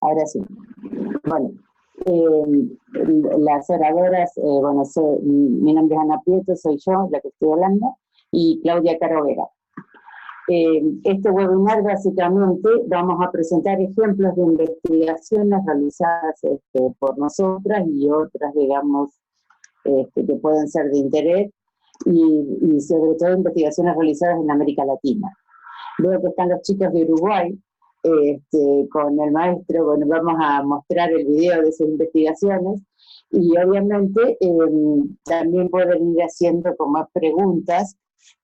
Ahora sí. Bueno, las oradoras, mi nombre es Ana Prieto, soy yo, la que estoy hablando, y Claudia Carovera. Este webinar básicamente vamos a presentar ejemplos de investigaciones realizadas por nosotras y otras, digamos, que pueden ser de interés, y sobre todo investigaciones realizadas en América Latina. Veo que están los chicos de Uruguay, con el maestro. Bueno, vamos a mostrar el video de sus investigaciones y obviamente también pueden ir haciendo como preguntas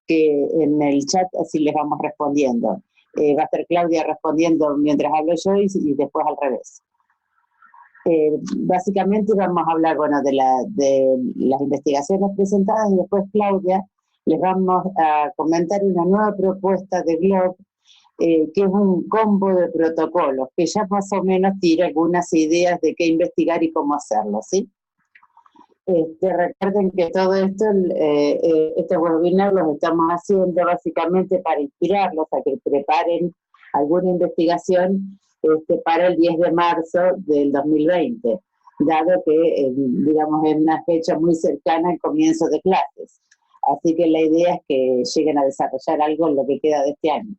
que en el chat así les vamos respondiendo. Va a estar Claudia respondiendo mientras hablo yo y después al revés. Básicamente vamos a hablar, bueno, de las investigaciones presentadas y después Claudia les vamos a comentar una nueva propuesta de GLOB, que es un combo de protocolos, que ya más o menos tira algunas ideas de qué investigar y cómo hacerlo, ¿sí? Recuerden que todo esto, este webinar los estamos haciendo básicamente para inspirarlos a que preparen alguna investigación para el 10 de marzo del 2020, dado que, digamos, es una fecha muy cercana al comienzo de clases. Así que la idea es que lleguen a desarrollar algo en lo que queda de este año.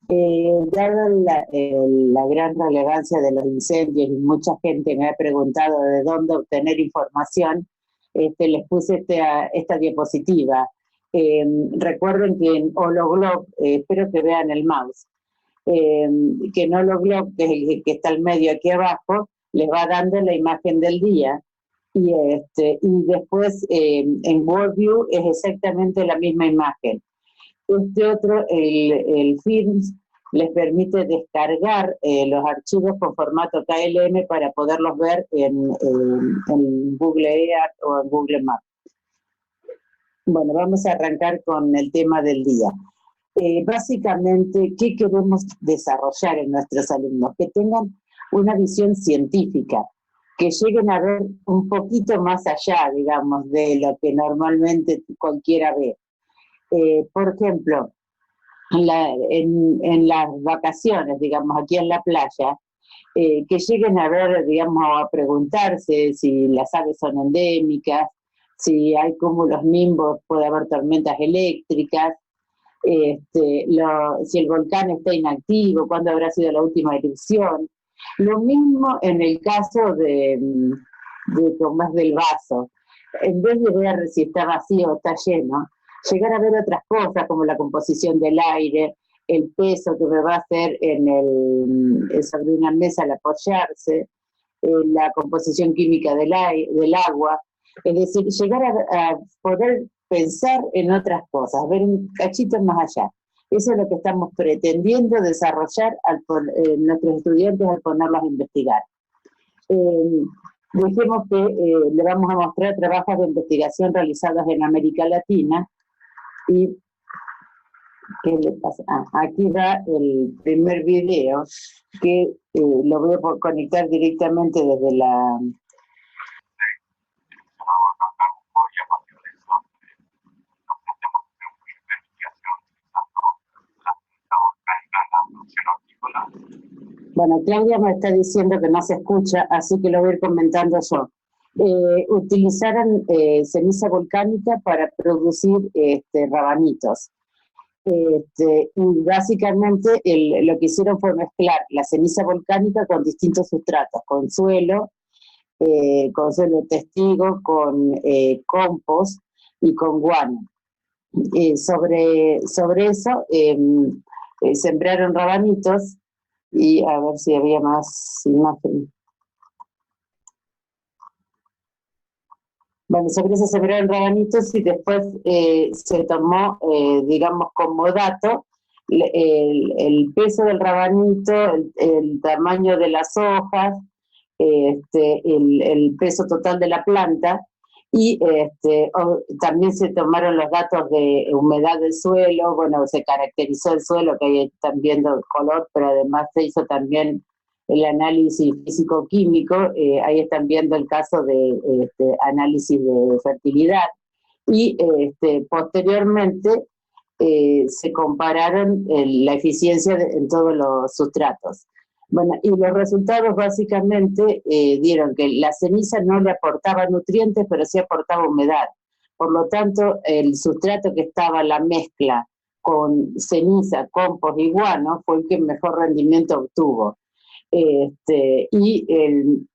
Dada la gran relevancia de los incendios y mucha gente me ha preguntado de dónde obtener información, les puse esta diapositiva. Recuerden que en HoloGlob, espero que vean el mouse, que en HoloGlob, que es el que está al medio aquí abajo, les va dando la imagen del día. Y después en WorldView es exactamente la misma imagen. Este otro, el FIRMS, les permite descargar los archivos con formato KLM para poderlos ver en Google Earth o en Google Maps. Bueno, vamos a arrancar con el tema del día. Básicamente, ¿qué queremos desarrollar en nuestros alumnos? Que tengan una visión científica, que lleguen a ver un poquito más allá, digamos, de lo que normalmente cualquiera ve. Por ejemplo, en las vacaciones, digamos, aquí en la playa, que lleguen a ver, digamos, a preguntarse si las aves son endémicas, si hay cúmulos nimbos, puede haber tormentas eléctricas, si el volcán está inactivo, cuándo habrá sido la última erupción. Lo mismo en el caso de Tomás del Vaso. En vez de ver si está vacío o está lleno, llegar a ver otras cosas como la composición del aire, el peso que me va a hacer sobre una mesa al apoyarse, la composición química del agua. Es decir, llegar a poder pensar en otras cosas, ver un cachito más allá. Eso es lo que estamos pretendiendo desarrollar nuestros estudiantes al ponerlos a investigar. Dijimos que le vamos a mostrar trabajos de investigación realizados en América Latina. ¿Y qué le pasa? Aquí va el primer video, que lo voy a conectar directamente desde la... Bueno, Claudia me está diciendo que no se escucha, así que lo voy a ir comentando yo. Utilizaron ceniza volcánica para producir rabanitos. Y básicamente lo que hicieron fue mezclar la ceniza volcánica con distintos sustratos, con suelo testigo, con compost y con guano. Sobre eso sembraron rabanitos, y a ver si había más imágenes. Bueno, sobre eso sembraron rabanitos y después se tomó, digamos, como dato el peso del rabanito, el tamaño de las hojas, el peso total de la planta, y también se tomaron los datos de humedad del suelo. Bueno, se caracterizó el suelo, que ahí están viendo el color, pero además se hizo también el análisis físico-químico. Ahí están viendo el caso de análisis de fertilidad, y posteriormente se compararon la eficiencia en todos los sustratos. Bueno, y los resultados básicamente dieron que la ceniza no le aportaba nutrientes, pero sí aportaba humedad. Por lo tanto, el sustrato que estaba la mezcla con ceniza, compost y guano fue el que mejor rendimiento obtuvo.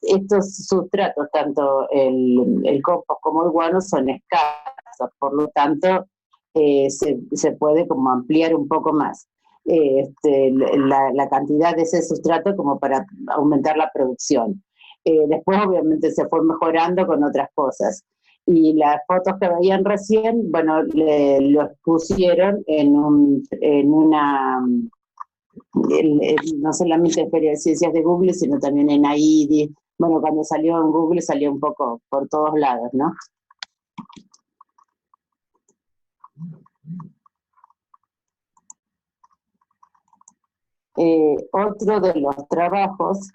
Estos sustratos, tanto el compost como el guano, son escasos, por lo tanto, se puede como ampliar un poco más la cantidad de ese sustrato como para aumentar la producción. Después obviamente se fue mejorando con otras cosas. Y las fotos que veían recién, bueno, los pusieron en una, no solamente en Feria de Ciencias de Google, sino también en AIDI. Bueno, cuando salió en Google salió un poco por todos lados, ¿no? Otro de los trabajos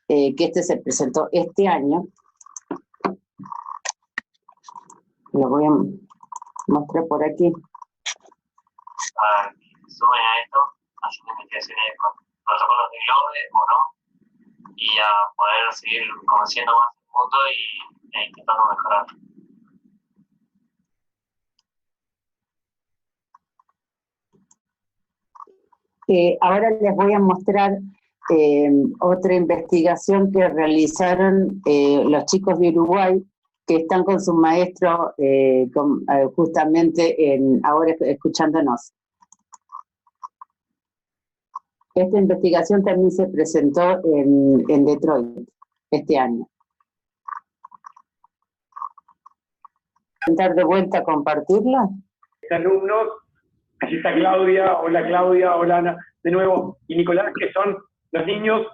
que se presentó este año, lo voy a mostrar por aquí. Para que se sumen a esto, haciendo investigaciones con protocolos de GLOBE o no, y a poder seguir conociendo más el mundo e intentando mejorar. Ahora les voy a mostrar otra investigación que realizaron los chicos de Uruguay, que están con su maestro justamente ahora escuchándonos. Esta investigación también se presentó en Detroit este año. ¿Intentar de vuelta a compartirla? Alumnos, allí está Claudia, hola Ana, de nuevo, y Nicolás, que son los niños.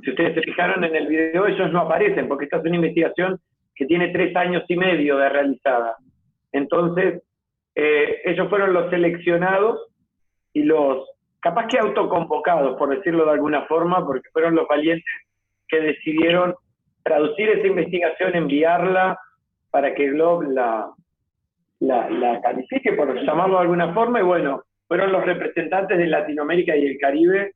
Si ustedes se fijaron en el video, ellos no aparecen, porque esta es una investigación que tiene 3 años y medio de realizada. Entonces, ellos fueron los seleccionados y los, capaz que autoconvocados, por decirlo de alguna forma, porque fueron los valientes que decidieron traducir esa investigación, enviarla para que Globe la califique, por llamarlo de alguna forma, y bueno, fueron los representantes de Latinoamérica y el Caribe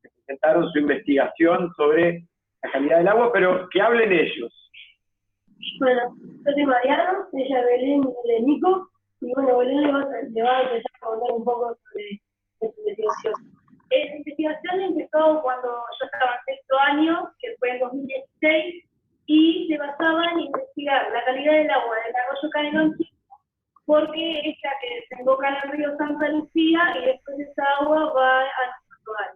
que presentaron su investigación sobre la calidad del agua, pero que hablen ellos. Bueno, yo soy Mariano, ella Belén de Nico, y bueno, Belén le va a empezar a contar un poco sobre su investigación. La investigación empezó cuando yo estaba en sexto año, que fue en 2016, y se basaba en investigar la calidad del agua del arroyo Canelón, porque es la que desemboca en el río Santa Lucía y después esa agua va al Portugal.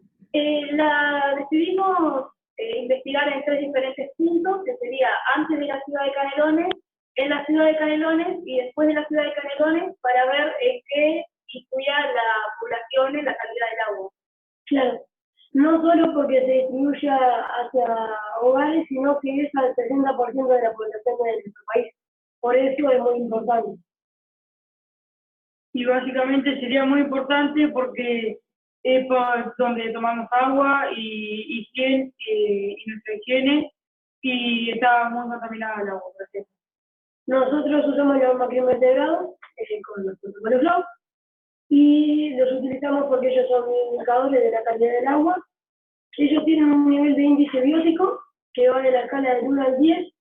Decidimos investigar en 3 diferentes puntos, que sería antes de la ciudad de Canelones, en la ciudad de Canelones y después de la ciudad de Canelones, para ver en qué influía la población en la calidad del agua. Claro, no solo porque se distribuya hacia hogares, sino que es al 60% de la población de nuestro país. Por eso es muy importante. Y básicamente sería muy importante porque es por donde tomamos agua y nuestra higiene, y está muy contaminada el agua, por ejemplo. Nosotros usamos los macroinvertebrados integrados con los protocolos GLOBE y los utilizamos porque ellos son indicadores de la calidad del agua. Ellos tienen un nivel de índice biótico que va de la escala del 1 al 10,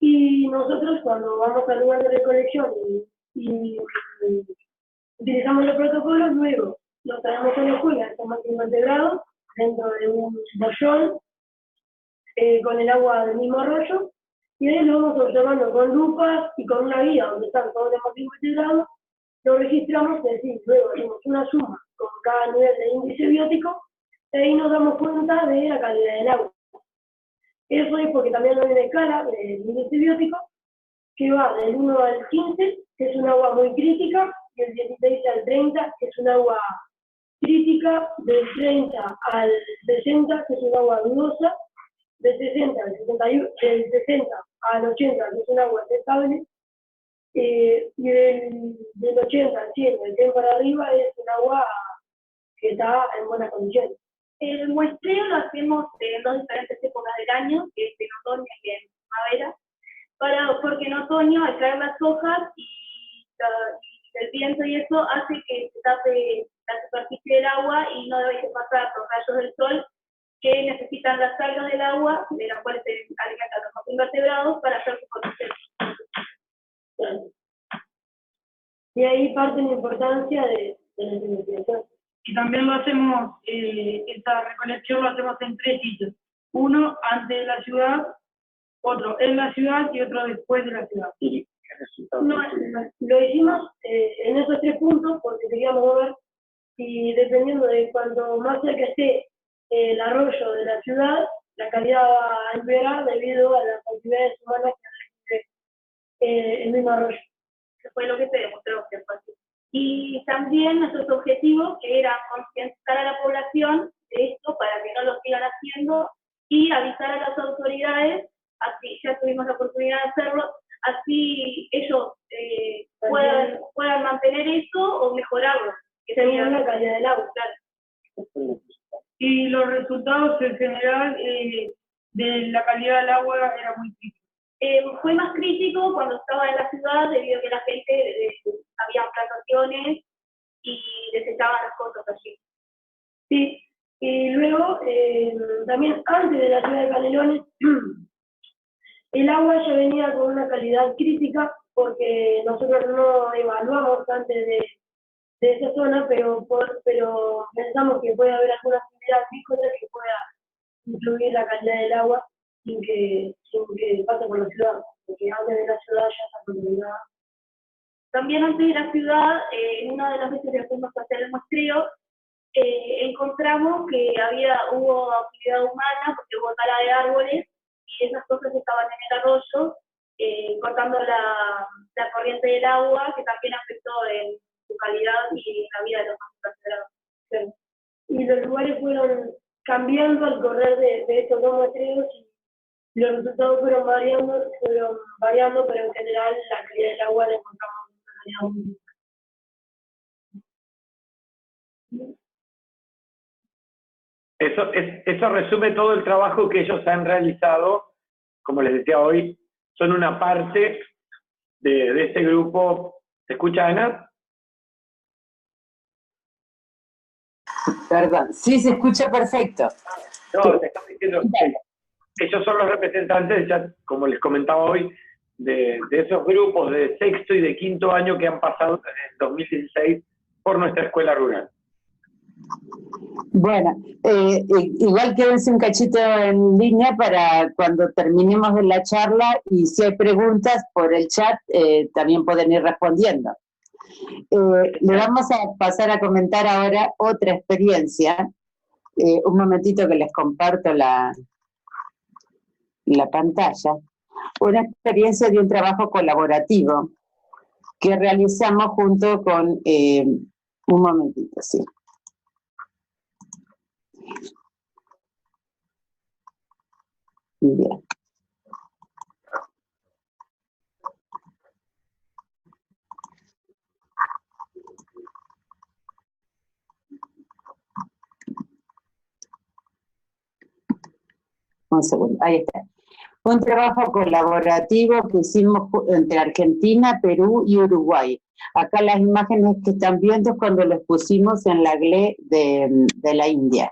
y nosotros cuando vamos al lugar de recolección y utilizamos los protocolos, luego los traemos a la escuela, estos macroinvertebrados, dentro de un bollón con el agua del mismo arroyo, y ahí lo vamos observando con lupas y con una guía donde están todos los macroinvertebrados, lo registramos, es decir, luego hacemos una suma con cada nivel de índice biótico, y ahí nos damos cuenta de la calidad del agua. Eso es porque también hay una escala del índice biótico que va del 1 al 15, que es un agua muy crítica, y del 16 al 30, que es un agua crítica, del 30 al 60, que es un agua dudosa, del 60 al 61, del 60 al 80, que es un agua aceptable, y del 80 al 100, del 100 para arriba, es un agua que está en buenas condiciones. El muestreo lo hacemos en 2 diferentes épocas del año, que es en otoño y en primavera, porque en otoño, al caer las hojas y el viento y eso, hace que se tape la superficie del agua y no deje pasar los rayos del sol que necesitan las algas del agua, de las cuales se alimentan los invertebrados, para hacer su protección. Y ahí parte la importancia de la investigación. Y también lo hacemos, esta recolección lo hacemos en 3 sitios. Uno antes de la ciudad, otro en la ciudad y otro después de la ciudad. Lo hicimos en esos 3 puntos porque queríamos ver si, dependiendo de cuanto más cerca esté el arroyo de la ciudad, la calidad va a empeorar debido a las actividades humanas que recibe el mismo arroyo. Que fue lo que se demostró que fue así. Y también nuestros objetivos, que era concientizar a la población de esto para que no lo sigan haciendo y avisar a las autoridades, así ya tuvimos la oportunidad de hacerlo, así ellos puedan mantener eso o mejorarlo, que sería la calidad del agua. Claro. Y los resultados en general de la calidad del agua era muy crítico. Fue más crítico cuando estaba en la ciudad, debido a que la gente había plantaciones y desechaban las cosas allí. Sí, y luego, también antes de la ciudad de Canelones, el agua ya venía con una calidad crítica, porque nosotros no evaluamos antes de esa zona, pero pensamos que puede haber alguna actividad agrícola que pueda influir la calidad del agua sin que pase por la ciudad, porque antes de la ciudad ya está contaminada. También antes de la ciudad, en una de las veces que fuimos a hacer el muestreo, encontramos que hubo actividad humana, porque hubo tala de árboles, y esas cosas estaban en el arroyo, cortando la corriente del agua, que también afectó en su calidad y en la vida de los invertebrados. Y los lugares fueron cambiando al correr de estos 2 muestreos, y los resultados fueron variando, pero en general la calidad del agua la encontramos en una calidad. Eso resume todo el trabajo que ellos han realizado. Como les decía hoy, son una parte de ese grupo. ¿Se escucha, Ana? Perdón, sí, se escucha perfecto. No, te estaba diciendo que ellos son los representantes, ya, como les comentaba hoy, de esos grupos de 6º y de 5º año que han pasado desde el 2016 por nuestra escuela rural. Bueno, igual quédense un cachito en línea para cuando terminemos de la charla, y si hay preguntas por el chat, también pueden ir respondiendo. Le vamos a pasar a comentar ahora otra experiencia. Un momentito que les comparto la pantalla. Una experiencia de un trabajo colaborativo que realizamos junto con... un momentito, sí. Bien. Un segundo, ahí está. Un trabajo colaborativo que hicimos entre Argentina, Perú y Uruguay. Acá las imágenes que están viendo es cuando los pusimos en la GLE de la India.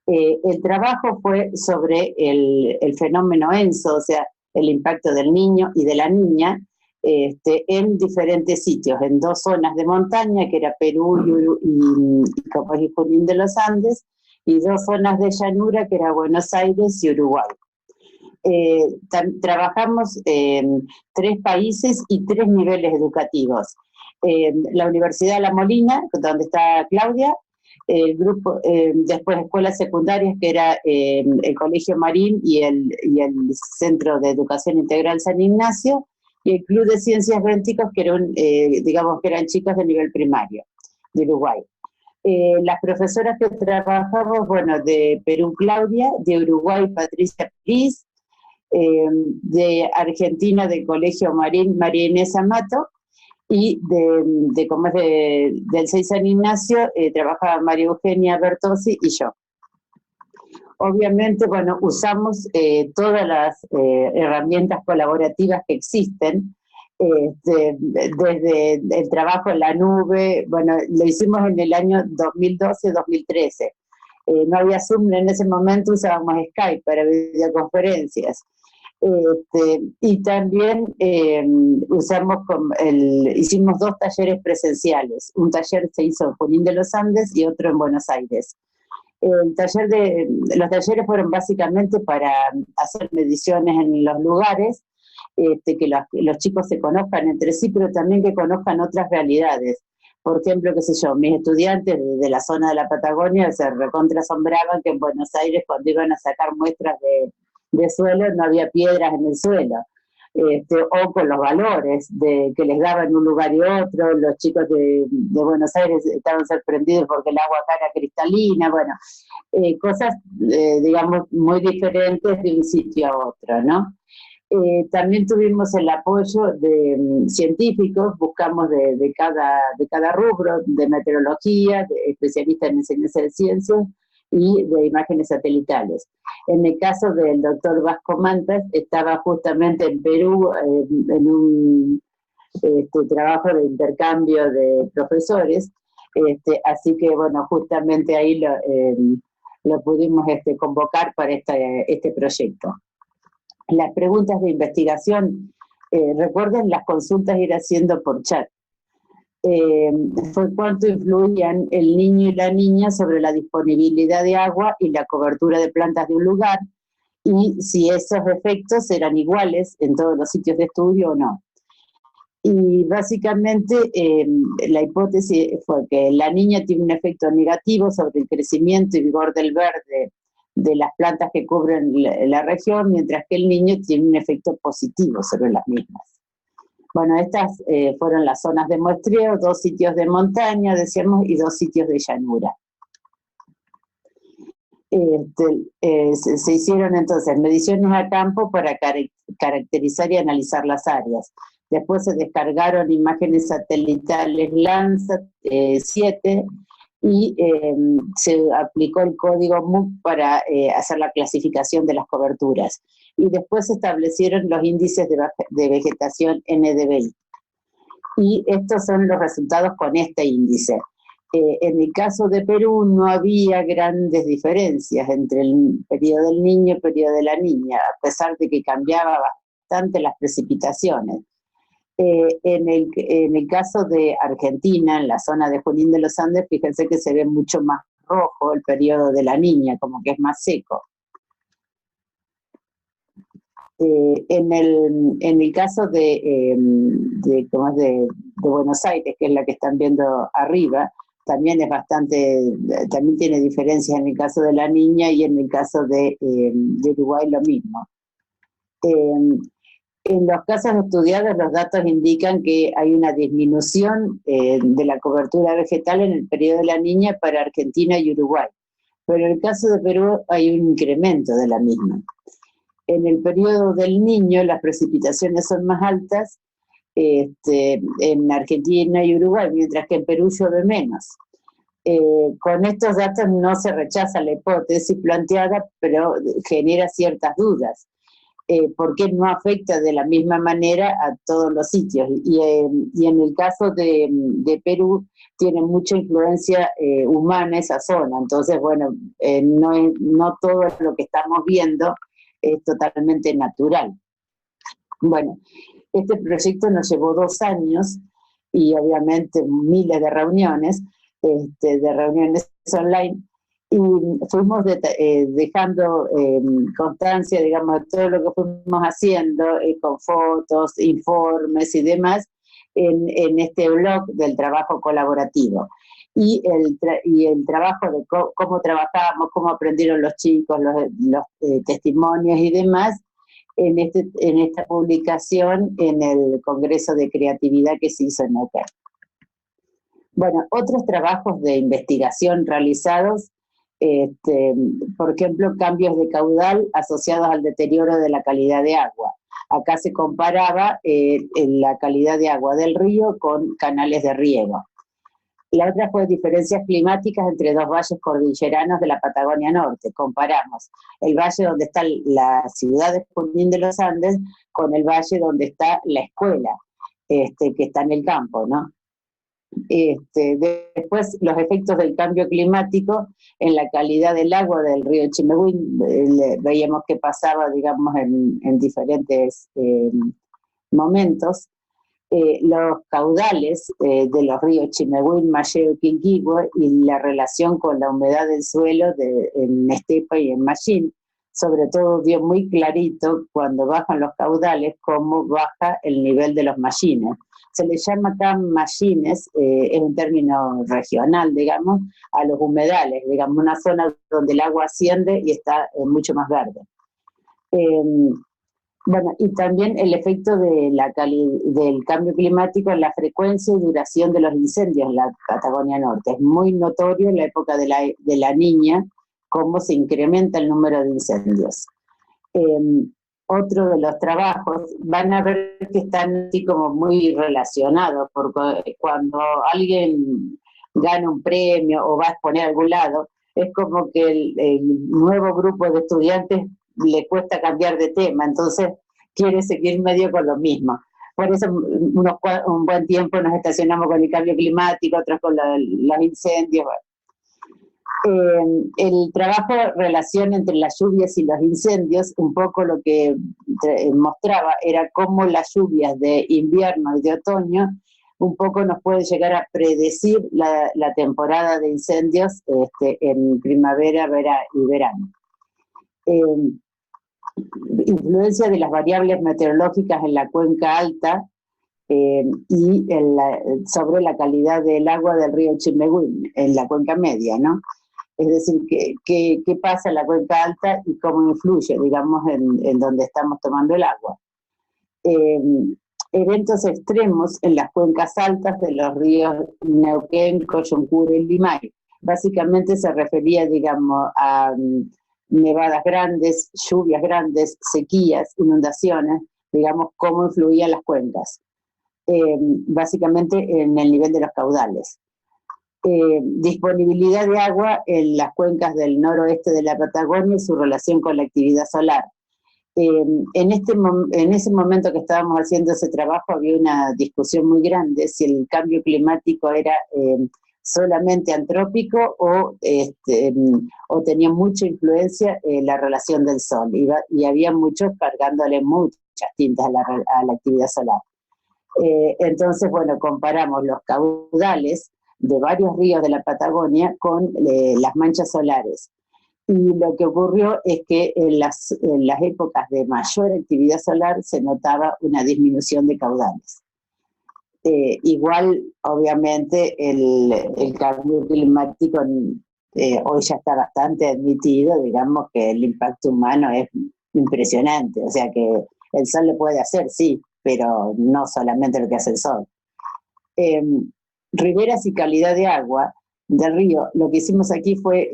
El trabajo fue sobre el fenómeno ENSO, o sea, el impacto del niño y de la niña, en diferentes sitios, en 2 zonas de montaña, que era Perú y Capaz y Junín de los Andes, y 2 zonas de llanura, que era Buenos Aires y Uruguay. Trabajamos en 3 países y 3 niveles educativos. La Universidad de La Molina, donde está Claudia, el grupo, después escuelas secundarias, que era el Colegio Marín y el Centro de Educación Integral San Ignacio, y el Club de Ciencias Bálticas, que eran, digamos que eran chicos de nivel primario, de Uruguay. Las profesoras que trabajamos, bueno, de Perú, Claudia, de Uruguay, Patricia Pris, de Argentina, del Colegio Marín, María Inés Amato, y como es del 6 San Ignacio, trabajaba María Eugenia Bertozzi y yo. Obviamente, bueno, usamos todas las herramientas colaborativas que existen, desde el trabajo en la nube. Bueno, lo hicimos en el año 2012-2013. No había Zoom en ese momento, usábamos Skype para videoconferencias. Y también hicimos 2 talleres presenciales. Un taller se hizo en Junín de los Andes y otro en Buenos Aires. Los talleres fueron básicamente para hacer mediciones en los lugares, que los chicos se conozcan entre sí, pero también que conozcan otras realidades. Por ejemplo, qué sé yo, mis estudiantes de la zona de la Patagonia se recontra asombraban que en Buenos Aires, cuando iban a sacar muestras de suelo, no había piedras en el suelo. O con los valores que les daban un lugar y otro. Los chicos de Buenos Aires estaban sorprendidos porque el agua acá era cristalina. Bueno, cosas, digamos, muy diferentes de un sitio a otro, ¿no? También tuvimos el apoyo de científicos, buscamos de cada rubro, de meteorología, de especialistas en enseñanza de ciencias y de imágenes satelitales. En el caso del doctor Vasco Mantas, estaba justamente en Perú en un trabajo de intercambio de profesores, así que bueno, justamente ahí lo pudimos convocar para este proyecto. Las preguntas de investigación, recuerden, las consultas ir haciendo por chat. Fue cuánto influían el niño y la niña sobre la disponibilidad de agua y la cobertura de plantas de un lugar, y si esos efectos eran iguales en todos los sitios de estudio o no. Y básicamente la hipótesis fue que la niña tiene un efecto negativo sobre el crecimiento y vigor del verde de las plantas que cubren la región, mientras que el niño tiene un efecto positivo sobre las mismas. Bueno, estas fueron las zonas de muestreo, 2 sitios de montaña, decíamos, y 2 sitios de llanura. Se hicieron entonces mediciones a campo para caracterizar y analizar las áreas. Después se descargaron imágenes satelitales Landsat 7 y se aplicó el código MUC para hacer la clasificación de las coberturas. Y después se establecieron los índices de vegetación NDVI. Y estos son los resultados con este índice. En el caso de Perú no había grandes diferencias entre el periodo del niño y el periodo de la niña, a pesar de que cambiaba bastante las precipitaciones. En el caso de Argentina, en la zona de Junín de los Andes, fíjense que se ve mucho más rojo el periodo de la niña, como que es más seco. En el caso de Buenos Aires, que es la que están viendo arriba, también también tiene diferencias en el caso de la niña, y en el caso de Uruguay lo mismo. En los casos estudiados, los datos indican que hay una disminución de la cobertura vegetal en el periodo de la niña para Argentina y Uruguay, pero en el caso de Perú hay un incremento de la misma. En el periodo del niño las precipitaciones son más altas en Argentina y Uruguay, mientras que en Perú llueve menos. Con estos datos no se rechaza la hipótesis planteada, pero genera ciertas dudas. Porque no afecta de la misma manera a todos los sitios. Y en el caso de Perú, tiene mucha influencia humana esa zona. Entonces, bueno, no todo lo que estamos viendo es totalmente natural. Bueno, este proyecto nos llevó 2 años y obviamente miles de reuniones online, y fuimos dejando constancia, digamos, de todo lo que fuimos haciendo, con fotos, informes y demás, en este blog del trabajo colaborativo. Y el trabajo de cómo trabajamos, cómo aprendieron los chicos, los testimonios y demás, en esta publicación en el Congreso de Creatividad que se hizo en Neuquén. Bueno, otros trabajos de investigación realizados, por ejemplo, cambios de caudal asociados al deterioro de la calidad de agua. Acá se comparaba la calidad de agua del río con canales de riego. La otra fue diferencias climáticas entre 2 valles cordilleranos de la Patagonia Norte. Comparamos el valle donde está la ciudad de Junín de los Andes con el valle donde está la escuela, que está en el campo, ¿no? Después, los efectos del cambio climático en la calidad del agua del río Chimehuín, veíamos que pasaba, digamos, en diferentes momentos. Los caudales de los ríos Chimehuín, Malleo y Quinquihue y la relación con la humedad del suelo en Estepa y en Mallín. Sobre todo dio muy clarito cuando bajan los caudales cómo baja el nivel de los mallines. Se le llama acá mallines, es un término regional, digamos, a los humedales, digamos, una zona donde el agua asciende y está mucho más verde. Bueno, y también el efecto del cambio climático en la frecuencia y duración de los incendios en la Patagonia Norte. Es muy notorio en la época de la Niña cómo se incrementa el número de incendios. Otro de los trabajos, van a ver que están así como muy relacionados, porque cuando alguien gana un premio o va a exponer a algún lado, es como que el nuevo grupo de estudiantes le cuesta cambiar de tema, entonces quiere seguir medio con lo mismo. Por eso un buen tiempo nos estacionamos con el cambio climático, otros con los incendios. El trabajo relación entre las lluvias y los incendios, un poco lo que mostraba era cómo las lluvias de invierno y de otoño un poco nos puede llegar a predecir la temporada de incendios en primavera y verano. Influencia de las variables meteorológicas en la cuenca alta y sobre la calidad del agua del río Chimehuín, en la cuenca media, ¿no? Es decir, ¿qué pasa en la cuenca alta y cómo influye, digamos, en donde estamos tomando el agua? Eventos extremos en las cuencas altas de los ríos Neuquén, Coyuncura y Limay. Básicamente se refería, digamos, a nevadas grandes, lluvias grandes, sequías, inundaciones, digamos, cómo influían las cuencas. Básicamente en el nivel de los caudales. Disponibilidad de agua en las cuencas del noroeste de la Patagonia y su relación con la actividad solar. En ese momento que estábamos haciendo ese trabajo había una discusión muy grande si el cambio climático era solamente antrópico o tenía mucha influencia la relación del sol, y había muchos cargándole muchas tintas a la actividad solar. Entonces, bueno, comparamos los caudales de varios ríos de la Patagonia con las manchas solares. Y lo que ocurrió es que en las épocas de mayor actividad solar se notaba una disminución de caudales. Igual, obviamente, el cambio climático hoy ya está bastante admitido, digamos que el impacto humano es impresionante, o sea que el sol lo puede hacer, sí, pero no solamente lo que hace el sol. Riberas y calidad de agua del río. Lo que hicimos aquí fue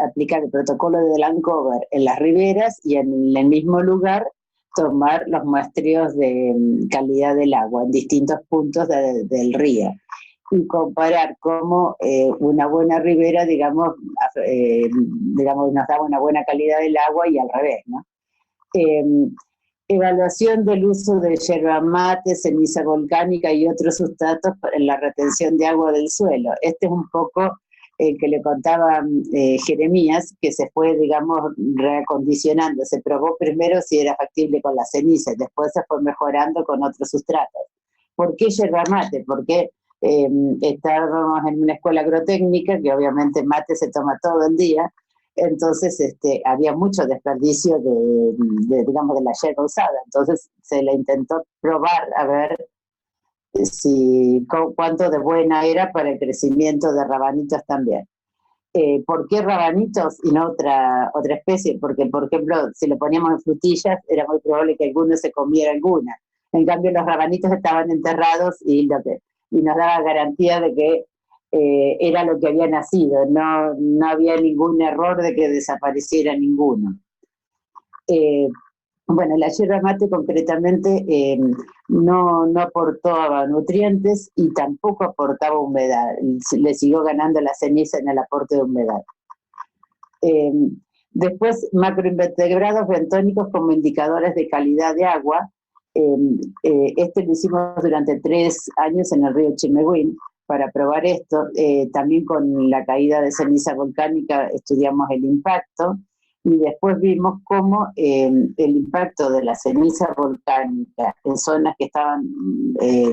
aplicar el protocolo de Lancover en las riberas y en el mismo lugar tomar los muestreos de calidad del agua en distintos puntos del río y comparar cómo una buena ribera, digamos, nos daba una buena calidad del agua y al revés, ¿no? Evaluación del uso de yerba mate, ceniza volcánica y otros sustratos en la retención de agua del suelo. Este es un poco el que le contaba Jeremías, que se fue, digamos, reacondicionando. Se probó primero si era factible con la ceniza y después se fue mejorando con otros sustratos. ¿Por qué yerba mate? Porque estábamos en una escuela agrotécnica, que obviamente mate se toma todo el día, entonces había mucho desperdicio digamos, de la yerba usada. Entonces se le intentó probar a ver cuánto de buena era para el crecimiento de rabanitos también. ¿Por qué rabanitos y no otra especie? Porque, por ejemplo, si lo poníamos en frutillas, era muy probable que alguno se comiera alguna. En cambio, los rabanitos estaban enterrados y nos daba garantía de que era lo que había nacido, no había ningún error de que desapareciera ninguno. Bueno, la yerba mate concretamente no aportaba nutrientes y tampoco aportaba humedad, le siguió ganando la ceniza en el aporte de humedad. Después, macroinvertebrados bentónicos como indicadores de calidad de agua. Lo hicimos durante 3 años en el río Chimehuín. para probar esto. También con la caída de ceniza volcánica estudiamos el impacto y después vimos cómo el impacto de la ceniza volcánica en zonas que estaban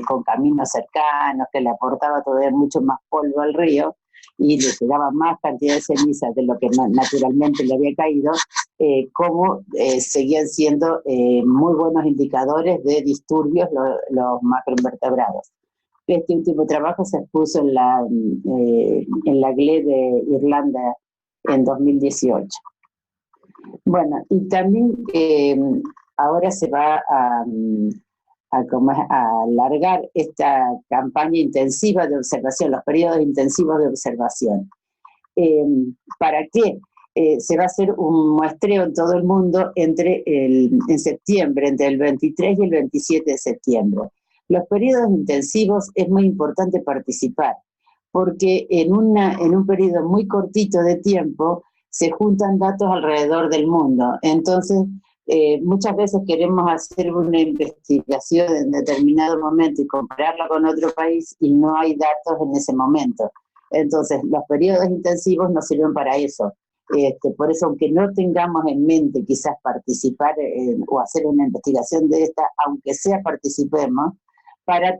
con caminos cercanos, que le aportaba todavía mucho más polvo al río y le llegaba más cantidad de ceniza de lo que naturalmente le había caído, cómo seguían siendo muy buenos indicadores de disturbios los macroinvertebrados. Este último trabajo se expuso en la GLE de Irlanda en 2018. Bueno, y también ahora se va a alargar esta campaña intensiva de observación, los periodos intensivos de observación. ¿Para qué? Se va a hacer un muestreo en todo el mundo en septiembre, entre el 23 y el 27 de septiembre. Los periodos intensivos es muy importante participar, porque en un periodo muy cortito de tiempo se juntan datos alrededor del mundo. Entonces, muchas veces queremos hacer una investigación en determinado momento y compararla con otro país y no hay datos en ese momento. Entonces, los periodos intensivos nos sirven para eso. Por eso, aunque no tengamos en mente quizás participar o hacer una investigación de esta, aunque sea participemos, para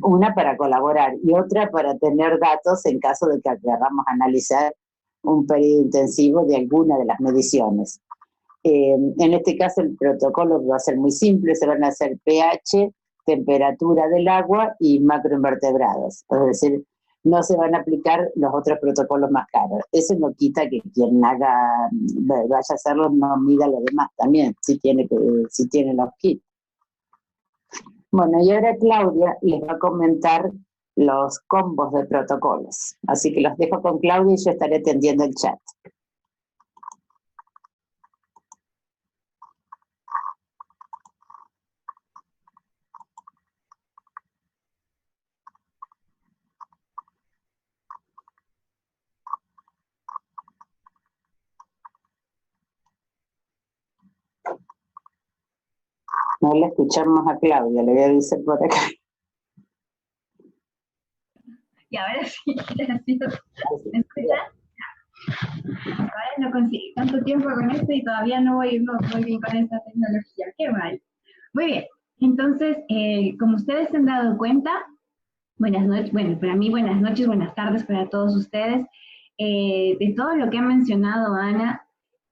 una para colaborar y otra para tener datos en caso de que queramos analizar un periodo intensivo de alguna de las mediciones. En este caso el protocolo va a ser muy simple, se van a hacer pH, temperatura del agua y macroinvertebrados, es decir, no se van a aplicar los otros protocolos más caros. Eso no quita que quien vaya a hacerlo no mida lo demás también, si tiene los kits. Bueno, y ahora Claudia les va a comentar los combos de protocolos. Así que los dejo con Claudia y yo estaré atendiendo el chat. No la escuchamos a Claudia, le voy a decir por acá. Y ahora sí, gracias. ¿Me escuchan? Ahora no conseguí tanto tiempo con esto y todavía no voy muy bien con esta tecnología. Qué mal. Muy bien. Entonces, como ustedes se han dado cuenta, buenas noches, bueno, para mí buenas noches, buenas tardes para todos ustedes. De todo lo que ha mencionado Ana,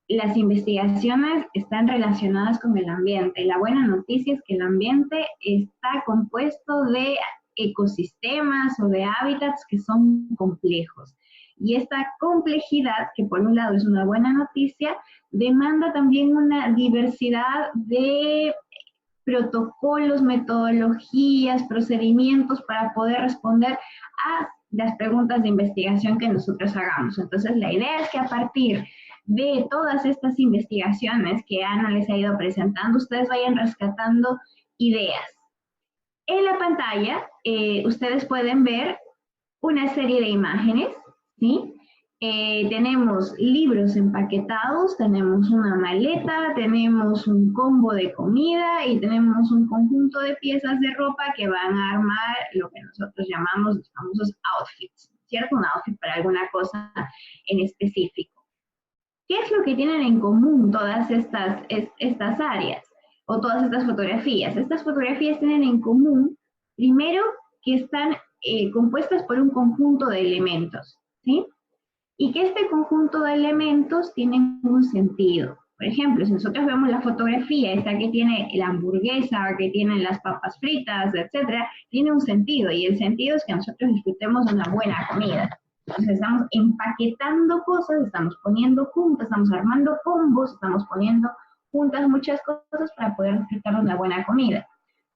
las investigaciones están relacionadas con el ambiente. La buena noticia es que el ambiente está compuesto de ecosistemas o de hábitats que son complejos. Y esta complejidad, que por un lado es una buena noticia, demanda también una diversidad de protocolos, metodologías, procedimientos para poder responder a las preguntas de investigación que nosotros hagamos. Entonces, la idea es que a partir de todas estas investigaciones que Ana les ha ido presentando, ustedes vayan rescatando ideas. En la pantalla, ustedes pueden ver una serie de imágenes, ¿sí? Tenemos libros empaquetados, tenemos una maleta, tenemos un combo de comida y tenemos un conjunto de piezas de ropa que van a armar lo que nosotros llamamos los famosos outfits, ¿cierto? Un outfit para alguna cosa en específico. ¿Qué es lo que tienen en común todas estas áreas o todas estas fotografías? Estas fotografías tienen en común, primero, que están compuestas por un conjunto de elementos, ¿sí? Y que este conjunto de elementos tienen un sentido. Por ejemplo, si nosotros vemos la fotografía, esta que tiene la hamburguesa, que tienen las papas fritas, etcétera, tiene un sentido, y el sentido es que nosotros disfrutemos de una buena comida. Entonces estamos empaquetando cosas, estamos poniendo juntas, estamos armando combos, estamos poniendo juntas muchas cosas para poder disfrutar de una buena comida.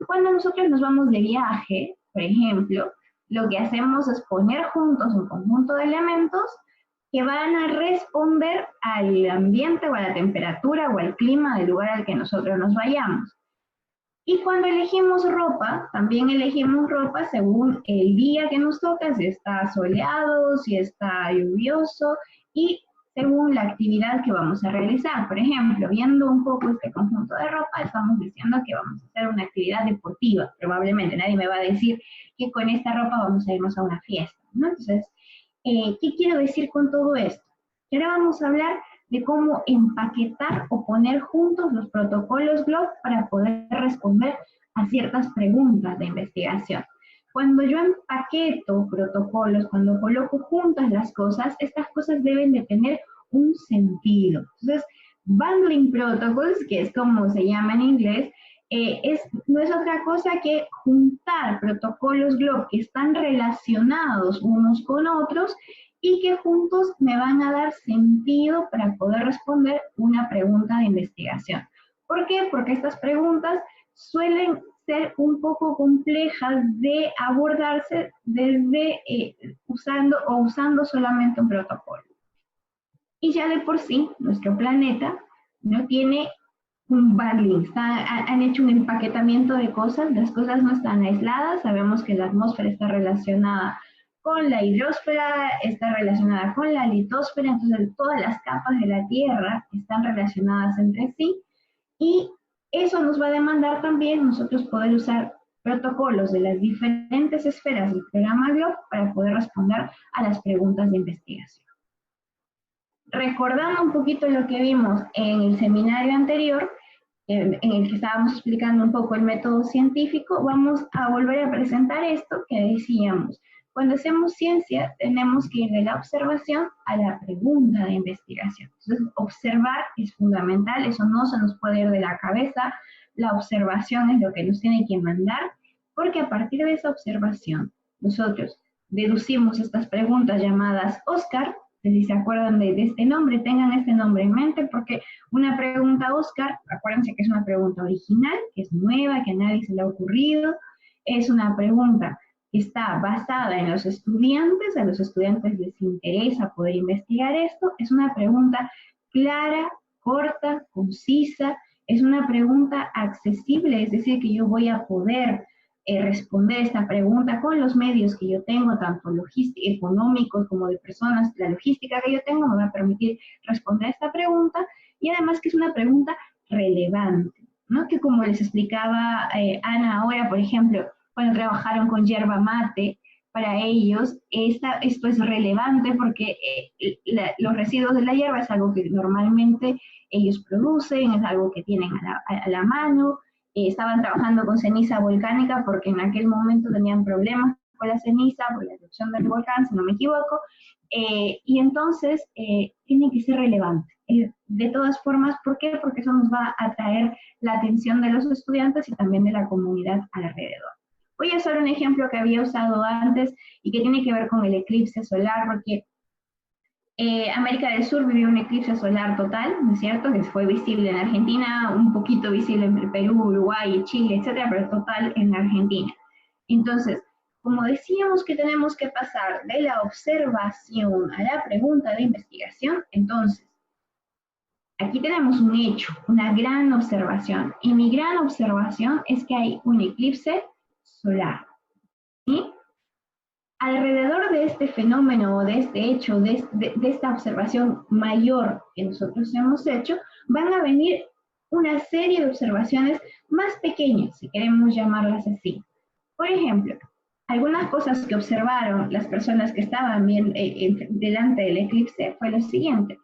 Cuando nosotros nos vamos de viaje, por ejemplo, lo que hacemos es poner juntos un conjunto de elementos que van a responder al ambiente o a la temperatura o al clima del lugar al que nosotros nos vayamos. Y cuando elegimos ropa, también elegimos ropa según el día que nos toca, si está soleado, si está lluvioso, y según la actividad que vamos a realizar. Por ejemplo, viendo un poco este conjunto de ropa, estamos diciendo que vamos a hacer una actividad deportiva. Probablemente nadie me va a decir que con esta ropa vamos a irnos a una fiesta, ¿no? Entonces, ¿qué quiero decir con todo esto? Y ahora vamos a hablar de cómo empaquetar o poner juntos los protocolos GLOB para poder responder a ciertas preguntas de investigación. Cuando yo empaqueto protocolos, cuando coloco juntas las cosas, estas cosas deben de tener un sentido. Entonces, bundling protocols, que es como se llama en inglés, no es otra cosa que juntar protocolos GLOB que están relacionados unos con otros y que juntos me van a dar sentido para poder responder una pregunta de investigación. ¿Por qué? Porque estas preguntas suelen ser un poco complejas de abordarse desde usando solamente un protocolo. Y ya de por sí, nuestro planeta no tiene un bundling, han hecho un empaquetamiento de cosas, las cosas no están aisladas, sabemos que la atmósfera está relacionada con la hidrosfera, está relacionada con la litosfera, entonces todas las capas de la Tierra están relacionadas entre sí, y eso nos va a demandar también nosotros poder usar protocolos de las diferentes esferas del programa GLOB para poder responder a las preguntas de investigación. Recordando un poquito lo que vimos en el seminario anterior, en el que estábamos explicando un poco el método científico, vamos a volver a presentar esto que decíamos. Cuando hacemos ciencia, tenemos que ir de la observación a la pregunta de investigación. Entonces, observar es fundamental, eso no se nos puede ir de la cabeza. La observación es lo que nos tiene que mandar, porque a partir de esa observación, nosotros deducimos estas preguntas llamadas Oscar. Si se acuerdan de este nombre, tengan este nombre en mente, porque una pregunta Oscar, acuérdense que es una pregunta original, que es nueva, que a nadie se le ha ocurrido, es una pregunta que está basada en los estudiantes, a los estudiantes les interesa poder investigar esto, es una pregunta clara, corta, concisa, es una pregunta accesible, es decir, que yo voy a poder responder esta pregunta con los medios que yo tengo, tanto económicos como de personas. La logística que yo tengo me va a permitir responder esta pregunta, y además que es una pregunta relevante, ¿no? Que como les explicaba Ana ahora, por ejemplo, cuando trabajaron con yerba mate, para ellos esto es relevante porque los residuos de la hierba es algo que normalmente ellos producen, es algo que tienen a la mano. Estaban trabajando con ceniza volcánica porque en aquel momento tenían problemas con la ceniza, por la erupción del volcán, si no me equivoco, y entonces tiene que ser relevante. De todas formas, ¿por qué? Porque eso nos va a atraer la atención de los estudiantes y también de la comunidad alrededor. Voy a usar un ejemplo que había usado antes y que tiene que ver con el eclipse solar, porque América del Sur vivió un eclipse solar total, ¿no es cierto? Que fue visible en Argentina, un poquito visible en Perú, Uruguay, Chile, etcétera, pero total en Argentina. Entonces, como decíamos que tenemos que pasar de la observación a la pregunta de investigación, entonces, aquí tenemos un hecho, una gran observación, y mi gran observación es que hay un eclipse solar, ¿sí? Alrededor de este fenómeno, de este hecho, de esta observación mayor que nosotros hemos hecho, van a venir una serie de observaciones más pequeñas, si queremos llamarlas así. Por ejemplo, algunas cosas que observaron las personas que estaban bien, delante del eclipse fue lo siguiente,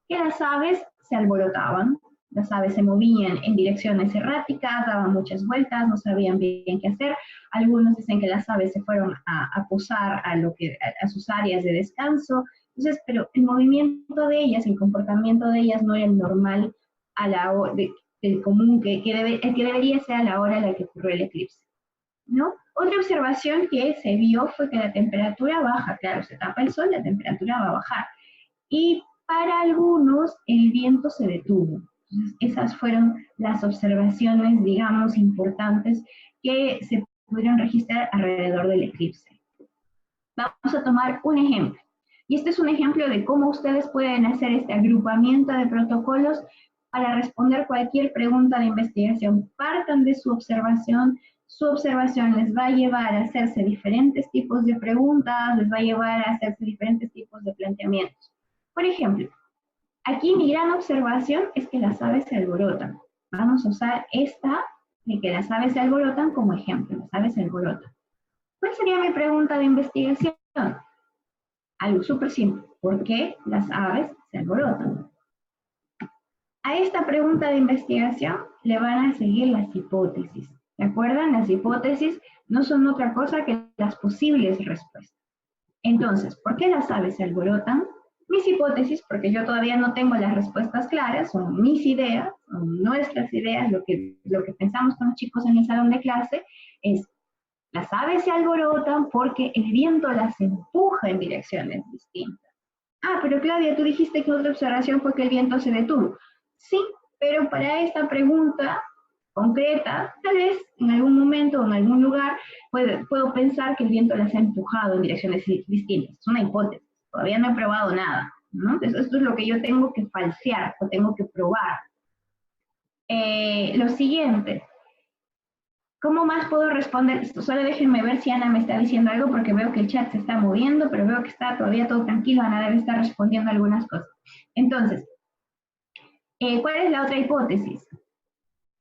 que las aves se alborotaban, las aves se movían en direcciones erráticas, daban muchas vueltas, no sabían bien qué hacer. Algunos dicen que las aves se fueron a posar a sus áreas de descanso. Entonces, pero el movimiento de ellas, el comportamiento de ellas no era el normal a la hora del común que debería ser a la hora en la que ocurrió el eclipse, ¿no? Otra observación que se vio fue que la temperatura baja. Claro, se tapa el sol, la temperatura va a bajar. Y para algunos el viento se detuvo. Entonces, esas fueron las observaciones, digamos, importantes que se pudieron registrar alrededor del eclipse. Vamos a tomar un ejemplo. Y este es un ejemplo de cómo ustedes pueden hacer este agrupamiento de protocolos para responder cualquier pregunta de investigación. Partan de su observación les va a llevar a hacerse diferentes tipos de preguntas, les va a llevar a hacerse diferentes tipos de planteamientos. Por ejemplo, Aquí mi gran observación es que las aves se alborotan. Vamos a usar esta de que las aves se alborotan como ejemplo. Las aves se alborotan. ¿Cuál sería mi pregunta de investigación? Algo súper simple. ¿Por qué las aves se alborotan? A esta pregunta de investigación le van a seguir las hipótesis. ¿Se acuerdan? Las hipótesis no son otra cosa que las posibles respuestas. Entonces, ¿por qué las aves se alborotan? Mis hipótesis, porque yo todavía no tengo las respuestas claras, son mis ideas, son nuestras ideas, lo que pensamos con los chicos en el salón de clase, es las aves se alborotan porque el viento las empuja en direcciones distintas. Ah, pero Claudia, tú dijiste que otra observación fue que el viento se detuvo. Sí, pero para esta pregunta concreta, tal vez en algún momento o en algún lugar puedo pensar que el viento las ha empujado en direcciones distintas. Es una hipótesis, todavía no he probado nada, ¿no? Entonces, esto es lo que yo tengo que falsear o tengo que probar. Lo siguiente, ¿cómo más puedo responder esto? Solo déjenme ver si Ana me está diciendo algo porque veo que el chat se está moviendo, pero veo que está todavía todo tranquilo. Ana debe estar respondiendo algunas cosas. Entonces, ¿cuál es la otra hipótesis?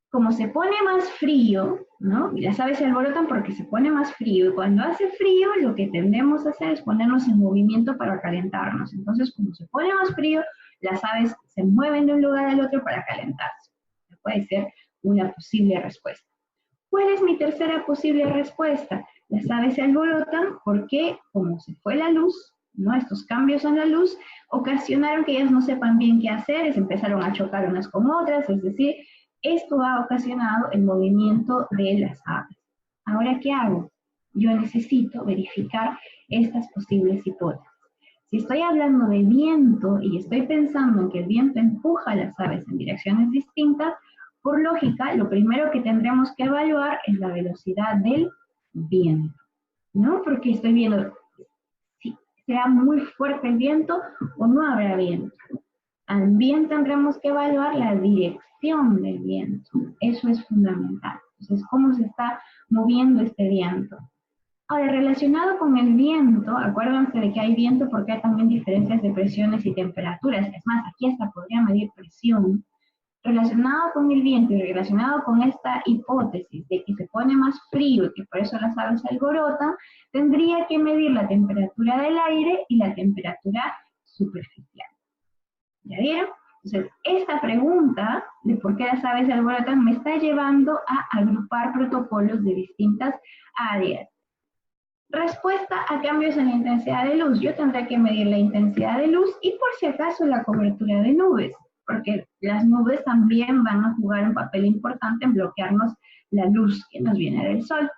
Como se pone más frío, ¿no? Y las aves se alborotan porque se pone más frío, y cuando hace frío lo que tendemos a hacer es ponernos en movimiento para calentarnos. Entonces, como se pone más frío, las aves se mueven de un lugar al otro para calentarse. Puede ser una posible respuesta. ¿Cuál es mi tercera posible respuesta? Las aves se alborotan porque, como se fue la luz, ¿no? Estos cambios en la luz ocasionaron que ellas no sepan bien qué hacer, se empezaron a chocar unas con otras, es decir, esto ha ocasionado el movimiento de las aves. Ahora, ¿qué hago? Yo necesito verificar estas posibles hipótesis. Si estoy hablando de viento y estoy pensando en que el viento empuja a las aves en direcciones distintas, por lógica, lo primero que tendremos que evaluar es la velocidad del viento, ¿no? Porque estoy viendo si será muy fuerte el viento o no habrá viento. También tendremos que evaluar la dirección del viento. Eso es fundamental. Entonces, ¿cómo se está moviendo este viento? Ahora, relacionado con el viento, acuérdense de que hay viento porque hay también diferencias de presiones y temperaturas. Es más, aquí hasta podría medir presión. Relacionado con el viento y relacionado con esta hipótesis de que se pone más frío y que por eso las aves se alborotan, tendría que medir la temperatura del aire y la temperatura superficial. ¿Ya vieron? Entonces, esta pregunta de por qué las aves se alborotan me está llevando a agrupar protocolos de distintas áreas. Respuesta a cambios en la intensidad de luz. Yo tendré que medir la intensidad de luz y por si acaso la cobertura de nubes, porque las nubes también van a jugar un papel importante en bloquearnos la luz que nos viene del sol.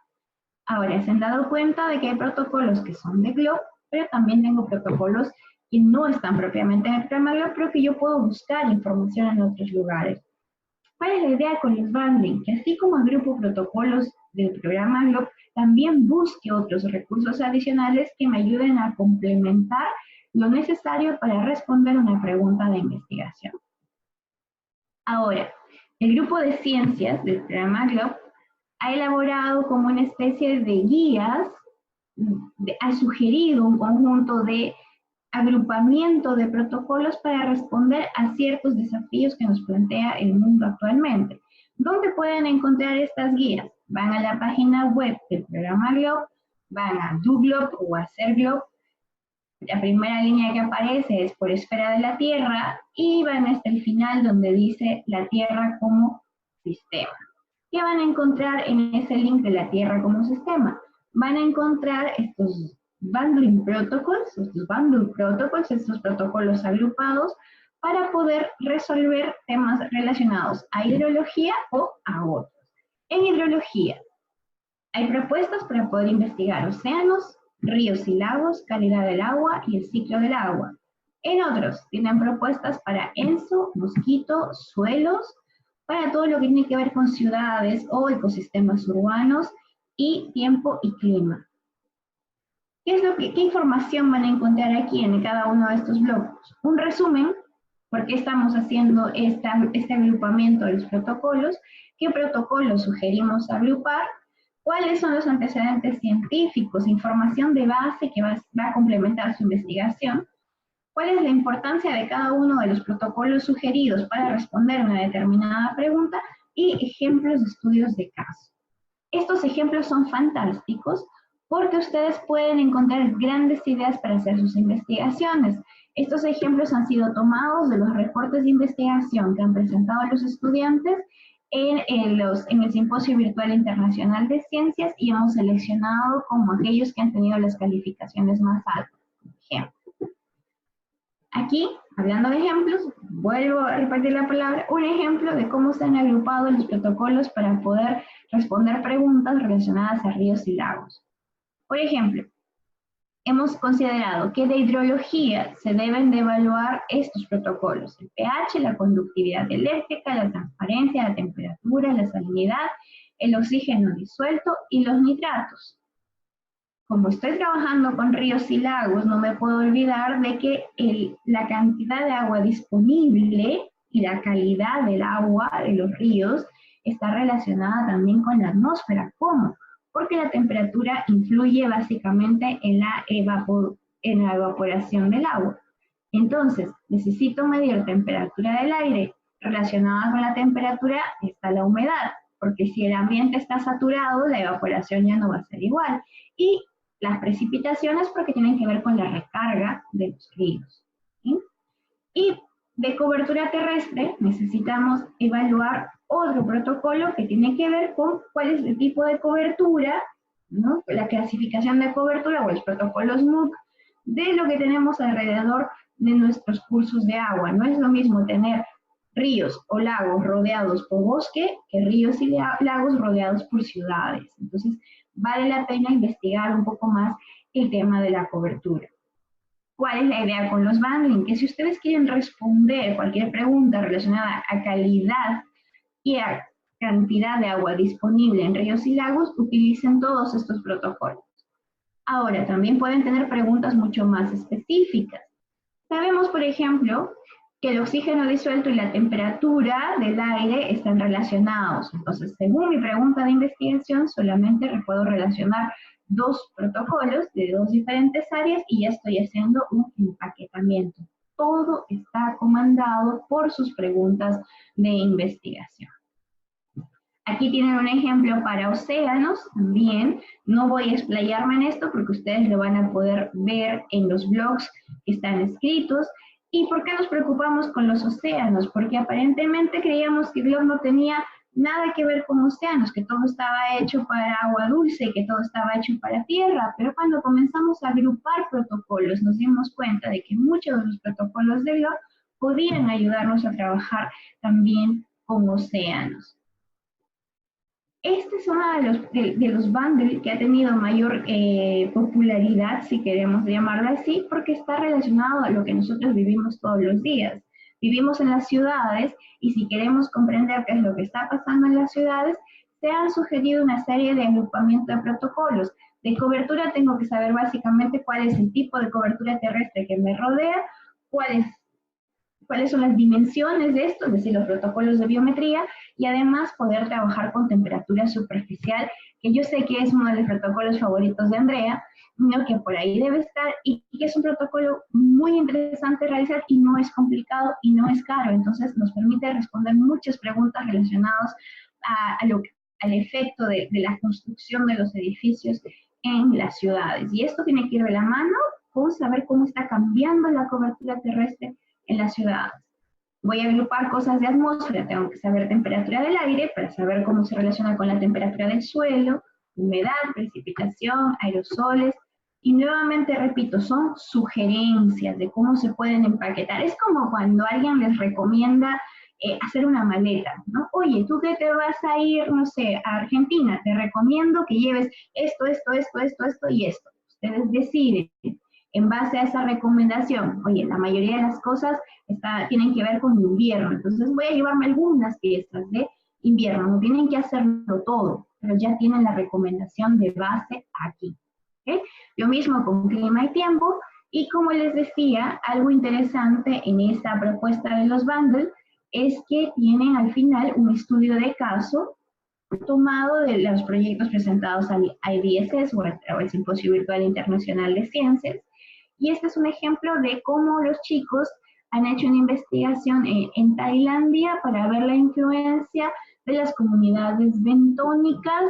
Ahora, se han dado cuenta de que hay protocolos que son de GLOB, pero también tengo protocolos que no están propiamente en el programa GLOB, pero que yo puedo buscar información en otros lugares. ¿Cuál es la idea con los bundling? Que así como agrupo protocolos del programa GLOB, también busque otros recursos adicionales que me ayuden a complementar lo necesario para responder una pregunta de investigación. Ahora, el grupo de ciencias del programa GLOB ha elaborado como una especie de guías, ha sugerido un conjunto de agrupamiento de protocolos para responder a ciertos desafíos que nos plantea el mundo actualmente. ¿Dónde pueden encontrar estas guías? Van a la página web del programa GLOB, van a DoGLOB o a HacerGLOB. La primera línea que aparece es por esfera de la Tierra y van hasta el final donde dice la Tierra como sistema. ¿Qué van a encontrar en ese link de la Tierra como sistema? Van a encontrar estos bundling protocols, estos protocolos agrupados para poder resolver temas relacionados a hidrología o a otros. En hidrología, hay propuestas para poder investigar océanos, ríos y lagos, calidad del agua y el ciclo del agua. En otros, tienen propuestas para ENSO, mosquito, suelos, para todo lo que tiene que ver con ciudades o ecosistemas urbanos y tiempo y clima. ¿Qué información van a encontrar aquí en cada uno de estos blocos? Un resumen, por qué estamos haciendo este agrupamiento de los protocolos, qué protocolos sugerimos agrupar, cuáles son los antecedentes científicos, información de base que va a complementar su investigación, cuál es la importancia de cada uno de los protocolos sugeridos para responder una determinada pregunta y ejemplos de estudios de caso. Estos ejemplos son fantásticos porque ustedes pueden encontrar grandes ideas para hacer sus investigaciones. Estos ejemplos han sido tomados de los reportes de investigación que han presentado los estudiantes en el Simposio Virtual Internacional de Ciencias y hemos seleccionado como aquellos que han tenido las calificaciones más altas. Ejemplo. Aquí, hablando de ejemplos, vuelvo a repetir la palabra, un ejemplo de cómo se han agrupado los protocolos para poder responder preguntas relacionadas a ríos y lagos. Por ejemplo, hemos considerado que de hidrología se deben de evaluar estos protocolos: el pH, la conductividad eléctrica, la transparencia, la temperatura, la salinidad, el oxígeno disuelto y los nitratos. Como estoy trabajando con ríos y lagos, no me puedo olvidar de que la cantidad de agua disponible y la calidad del agua de los ríos está relacionada también con la atmósfera. ¿Cómo? Porque la temperatura influye básicamente en la evaporación del agua. Entonces, necesito medir temperatura del aire. Relacionada con la temperatura está la humedad, porque si el ambiente está saturado, la evaporación ya no va a ser igual. Y las precipitaciones porque tienen que ver con la recarga de los ríos, ¿sí? Y de cobertura terrestre necesitamos evaluar otro protocolo que tiene que ver con cuál es el tipo de cobertura, ¿no? La clasificación de cobertura o los protocolos MOOC de lo que tenemos alrededor de nuestros cursos de agua. No es lo mismo tener ríos o lagos rodeados por bosque que ríos y lagos rodeados por ciudades. Entonces, vale la pena investigar un poco más el tema de la cobertura. ¿Cuál es la idea con los bundling? Que si ustedes quieren responder cualquier pregunta relacionada a calidad y a cantidad de agua disponible en ríos y lagos, utilicen todos estos protocolos. Ahora, también pueden tener preguntas mucho más específicas. Sabemos, por ejemplo, que el oxígeno disuelto y la temperatura del aire están relacionados. Entonces, según mi pregunta de investigación, solamente puedo relacionar dos protocolos de dos diferentes áreas y ya estoy haciendo un empaquetamiento. Todo está comandado por sus preguntas de investigación. Aquí tienen un ejemplo para océanos también. No voy a explayarme en esto porque ustedes lo van a poder ver en los blogs que están escritos. ¿Y por qué nos preocupamos con los océanos? Porque aparentemente creíamos que el blog no tenía nada que ver con océanos, que todo estaba hecho para agua dulce, que todo estaba hecho para tierra, pero cuando comenzamos a agrupar protocolos nos dimos cuenta de que muchos de los protocolos del blog podían ayudarnos a trabajar también con océanos. Este es uno de los bundles que ha tenido mayor popularidad, si queremos llamarlo así, porque está relacionado a lo que nosotros vivimos todos los días. Vivimos en las ciudades y si queremos comprender qué es lo que está pasando en las ciudades, se han sugerido una serie de agrupamientos de protocolos. De cobertura tengo que saber básicamente cuál es el tipo de cobertura terrestre que me rodea, cuáles son las dimensiones de esto, es decir, los protocolos de biometría, y además poder trabajar con temperatura superficial, que yo sé que es uno de los protocolos favoritos de Andrea, ¿no? Que por ahí debe estar, y que es un protocolo muy interesante de realizar, y no es complicado y no es caro, entonces nos permite responder muchas preguntas relacionadas al efecto de la construcción de los edificios en las ciudades. Y esto tiene que ir de la mano con saber cómo está cambiando la cobertura terrestre en las ciudades. Voy a agrupar cosas de atmósfera, tengo que saber temperatura del aire para saber cómo se relaciona con la temperatura del suelo, humedad, precipitación, aerosoles, y nuevamente repito, son sugerencias de cómo se pueden empaquetar. Es como cuando alguien les recomienda hacer una maleta, ¿no? Oye, tú que te vas a ir, no sé, a Argentina, te recomiendo que lleves esto y esto. Ustedes deciden. En base a esa recomendación, oye, la mayoría de las cosas tienen que ver con invierno, entonces voy a llevarme algunas piezas de invierno, no tienen que hacerlo todo, pero ya tienen la recomendación de base aquí. ¿Okay? Lo mismo con clima y tiempo, y como les decía, algo interesante en esta propuesta de los bundles es que tienen al final un estudio de caso tomado de los proyectos presentados al IDSS o al Simposio Virtual Internacional de Ciencias, Y este es un ejemplo de cómo los chicos han hecho una investigación en Tailandia para ver la influencia de las comunidades bentónicas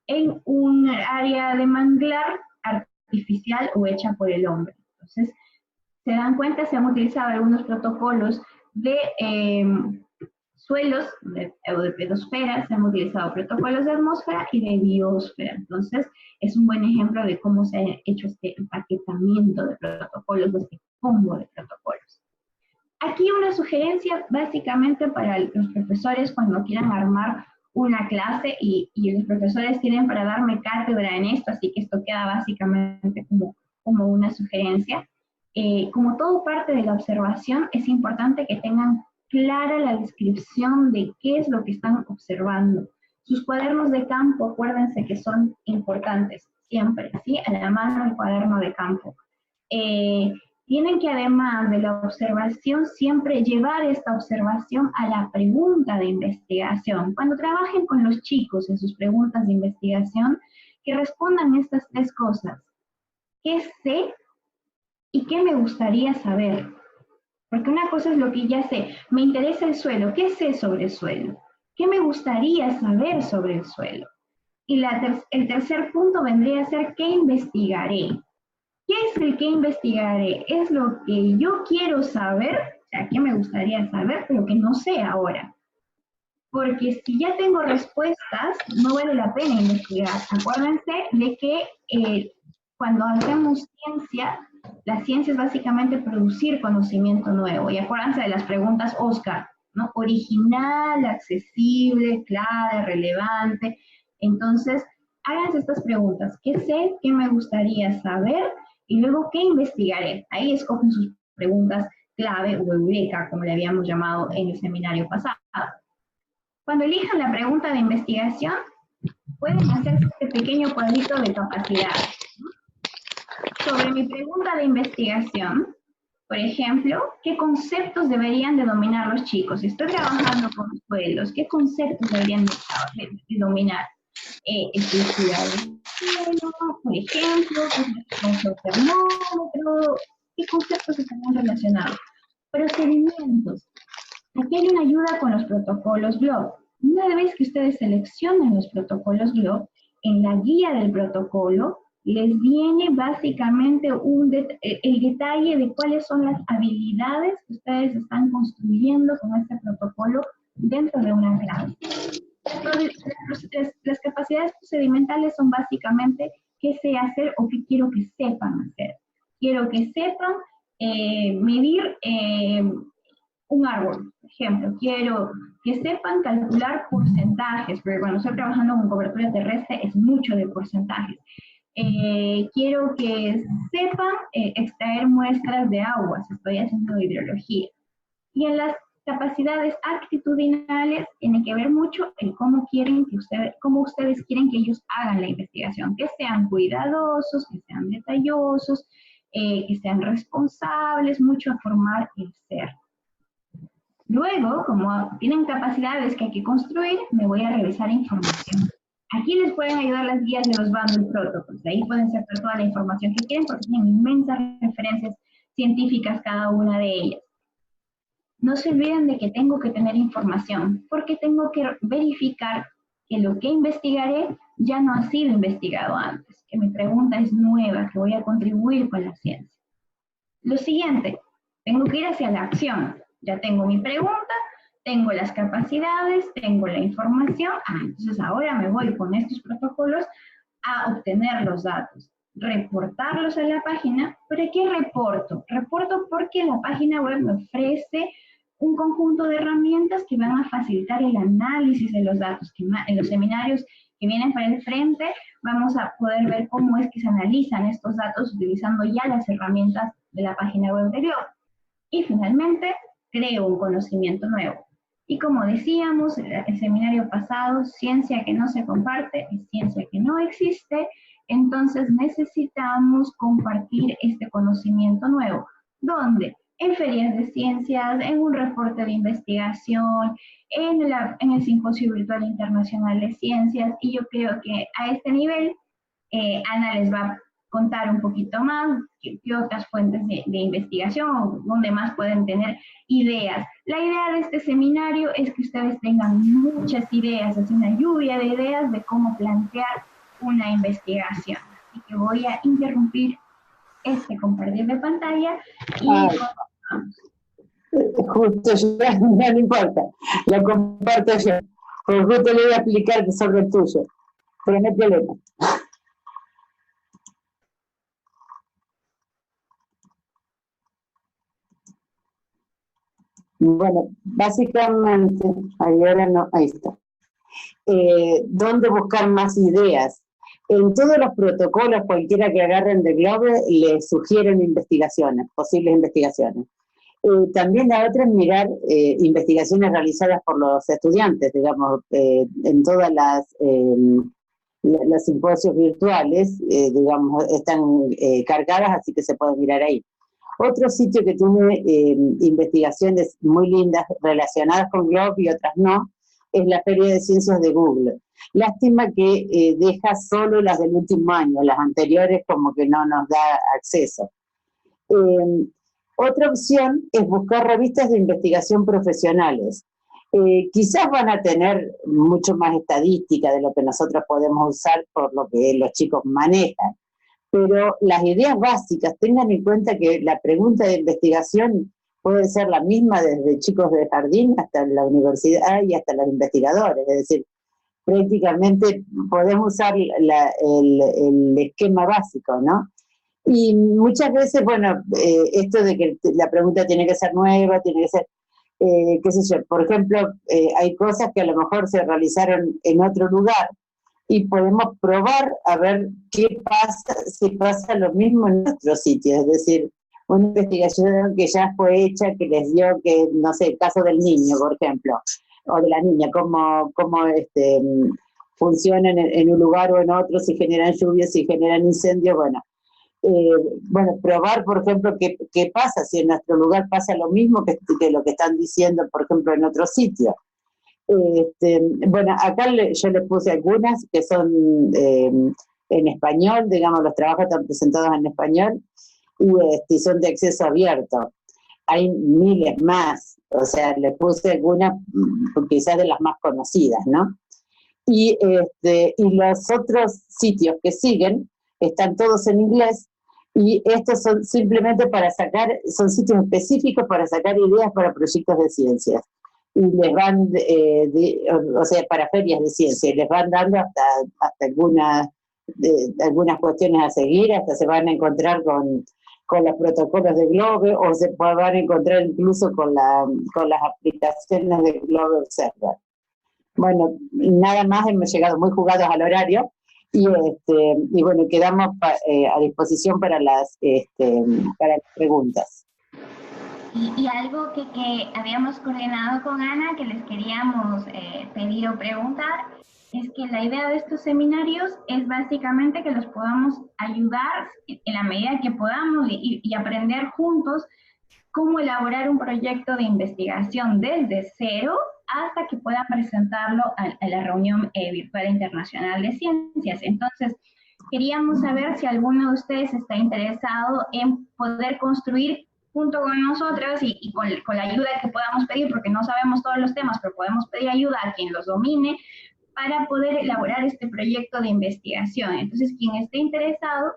en un área de manglar artificial o hecha por el hombre. Entonces, se dan cuenta, se han utilizado algunos protocolos de suelos o de pedosfera, se han utilizado protocolos de atmósfera y de biosfera. Entonces, es un buen ejemplo de cómo se ha hecho este empaquetamiento de protocolos, de este combo de protocolos. Aquí una sugerencia básicamente para los profesores cuando quieran armar una clase y los profesores tienen para darme cátedra en esto, así que esto queda básicamente como una sugerencia. Como todo parte de la observación, es importante que tengan clara la descripción de qué es lo que están observando. Sus cuadernos de campo, acuérdense que son importantes, siempre, ¿sí? A la mano el cuaderno de campo. Tienen que además de la observación, siempre llevar esta observación a la pregunta de investigación. Cuando trabajen con los chicos en sus preguntas de investigación, que respondan estas tres cosas. ¿Qué sé y qué me gustaría saber? Porque una cosa es lo que ya sé. Me interesa el suelo. ¿Qué sé sobre el suelo? ¿Qué me gustaría saber sobre el suelo? Y el tercer punto vendría a ser ¿qué investigaré? ¿Qué es el que investigaré? Es lo que yo quiero saber, o sea, ¿qué me gustaría saber, pero que no sé ahora? Porque si ya tengo respuestas, no vale la pena investigar. Acuérdense de que cuando hacemos ciencia, la ciencia es básicamente producir conocimiento nuevo. Y acuérdense de las preguntas Oscar, ¿no? Original, accesible, clara, relevante. Entonces, háganse estas preguntas. ¿Qué sé? ¿Qué me gustaría saber? Y luego, ¿qué investigaré? Ahí escogen sus preguntas clave o eureka, como le habíamos llamado en el seminario pasado. Cuando elijan la pregunta de investigación, pueden hacer este pequeño cuadrito de capacidades. Sobre mi pregunta de investigación, por ejemplo, ¿qué conceptos deberían de dominar los chicos? Si estoy trabajando con los suelos, ¿qué conceptos deberían de dominar? Estructura del suelo, por ejemplo, el termómetro, ¿qué conceptos están relacionados? Procedimientos. Aquí hay una ayuda con los protocolos GLOB. Una vez que ustedes seleccionan los protocolos GLOB, en la guía del protocolo les viene básicamente el detalle de cuáles son las habilidades que ustedes están construyendo con este protocolo dentro de una clase. Las capacidades procedimentales son básicamente qué sé hacer o qué quiero que sepan hacer. Quiero que sepan medir un árbol, por ejemplo. Quiero que sepan calcular porcentajes, porque cuando estoy trabajando con cobertura terrestre es mucho de porcentajes. Quiero que sepan extraer muestras de agua, si estoy haciendo hidrología. Y en las capacidades actitudinales tiene que ver mucho en cómo ustedes quieren que ellos hagan la investigación, que sean cuidadosos, que sean detallosos, que sean responsables, mucho a formar el ser. Luego, como tienen capacidades que hay que construir, me voy a revisar información. Aquí les pueden ayudar las guías de los bundle protocols. De ahí pueden sacar toda la información que quieren porque tienen inmensas referencias científicas cada una de ellas. No se olviden de que tengo que tener información porque tengo que verificar que lo que investigaré ya no ha sido investigado antes, que mi pregunta es nueva, que voy a contribuir con la ciencia. Lo siguiente, tengo que ir hacia la acción. Ya tengo mi pregunta, tengo las capacidades, tengo la información. Entonces ahora me voy con estos protocolos a obtener los datos, reportarlos a la página. ¿Pero qué reporto? Reporto porque la página web me ofrece un conjunto de herramientas que van a facilitar el análisis de los datos. Que en los seminarios que vienen para el frente vamos a poder ver cómo es que se analizan estos datos utilizando ya las herramientas de la página web de GLOB. Y finalmente, creo un conocimiento nuevo. Y como decíamos en el seminario pasado, ciencia que no se comparte es ciencia que no existe. Entonces necesitamos compartir este conocimiento nuevo. ¿Dónde? En ferias de ciencias, en un reporte de investigación, en el Simposio Virtual Internacional de Ciencias. Y yo creo que a este nivel, Ana les va contar un poquito más, qué otras fuentes de investigación, dónde más pueden tener ideas. La idea de este seminario es que ustedes tengan muchas ideas, es una lluvia de ideas de cómo plantear una investigación. Así que voy a interrumpir este compartir de pantalla y continuamos. Justo yo, no importa, lo comparto yo, porque justo le voy a explicar sobre el tuyo, pero no hay problema. Bueno, básicamente, ahora no, ahí está. ¿Dónde buscar más ideas? En todos los protocolos, cualquiera que agarren de Globe, les sugieren investigaciones, posibles investigaciones. También la otra es mirar investigaciones realizadas por los estudiantes, digamos, en todas los simposios virtuales, digamos, están cargadas, así que se puede mirar ahí. Otro sitio que tiene investigaciones muy lindas relacionadas con Globe y otras no, es la Feria de Ciencias de Google. Lástima que deja solo las del último año, las anteriores como que no nos da acceso. Otra opción es buscar revistas de investigación profesionales. Quizás van a tener mucho más estadística de lo que nosotros podemos usar por lo que los chicos manejan, pero las ideas básicas, tengan en cuenta que la pregunta de investigación puede ser la misma desde chicos de jardín hasta la universidad y hasta los investigadores, es decir, prácticamente podemos usar el esquema básico, ¿no? Y muchas veces, bueno, esto de que la pregunta tiene que ser nueva, tiene que ser, qué sé yo, por ejemplo, hay cosas que a lo mejor se realizaron en otro lugar y podemos probar a ver qué pasa, si pasa lo mismo en nuestro sitio, es decir, una investigación que ya fue hecha, que les dio, que no sé, el caso del niño, por ejemplo, o de la niña, cómo funcionan en un lugar o en otro, si generan lluvias, si generan incendios, bueno. Bueno, probar, por ejemplo, qué pasa, si en nuestro lugar pasa lo mismo que lo que están diciendo, por ejemplo, en otro sitio. Bueno, acá yo les puse algunas que son en español, digamos, los trabajos están presentados en español y son de acceso abierto. Hay miles más, o sea, les puse algunas quizás de las más conocidas, ¿no? Y los otros sitios que siguen están todos en inglés y estos son simplemente para sacar, son sitios específicos para sacar ideas para proyectos de ciencias. Y les van, o sea, para ferias de ciencia, y les van dando hasta algunas cuestiones a seguir, hasta se van a encontrar con los protocolos de Globe, o se van a encontrar incluso con las aplicaciones de Globe Observer. Bueno, nada más, hemos llegado muy jugados al horario, y bueno, quedamos a disposición para las preguntas. Y algo que habíamos coordinado con Ana, que les queríamos pedir o preguntar, es que la idea de estos seminarios es básicamente que los podamos ayudar en la medida que podamos y aprender juntos cómo elaborar un proyecto de investigación desde cero hasta que puedan presentarlo a la reunión virtual internacional de ciencias. Entonces, queríamos saber si alguno de ustedes está interesado en poder construir junto con nosotras y con la ayuda que podamos pedir, porque no sabemos todos los temas, pero podemos pedir ayuda a quien los domine para poder elaborar este proyecto de investigación. Entonces, quien esté interesado,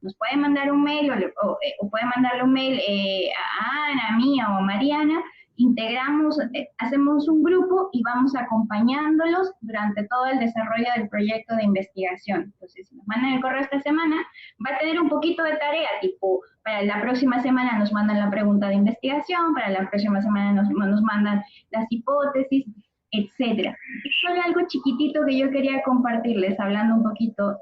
nos puede mandar un mail o puede mandarle un mail a Ana, a mí o a Mariana. Integramos, hacemos un grupo y vamos acompañándolos durante todo el desarrollo del proyecto de investigación. Entonces, si nos mandan el correo esta semana, va a tener un poquito de tarea, tipo, para la próxima semana nos mandan la pregunta de investigación, para la próxima semana nos mandan las hipótesis, etcétera. Solo algo chiquitito que yo quería compartirles, hablando un poquito,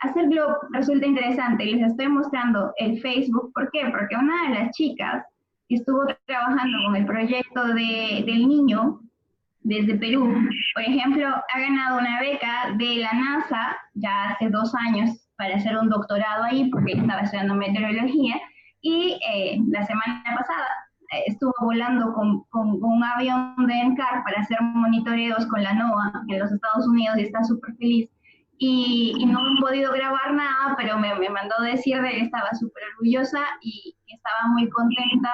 hacer Globe resulta interesante. Les estoy mostrando el Facebook. ¿Por qué? Porque una de las chicas que estuvo trabajando con el proyecto del niño desde Perú, por ejemplo, ha ganado una beca de la NASA ya hace 2 años para hacer un doctorado ahí, porque estaba estudiando meteorología, y la semana pasada estuvo volando con un avión de NCAR para hacer monitoreos con la NOAA en los Estados Unidos y está súper feliz. y no he podido grabar nada, pero me mandó decir de que estaba súper orgullosa y que estaba muy contenta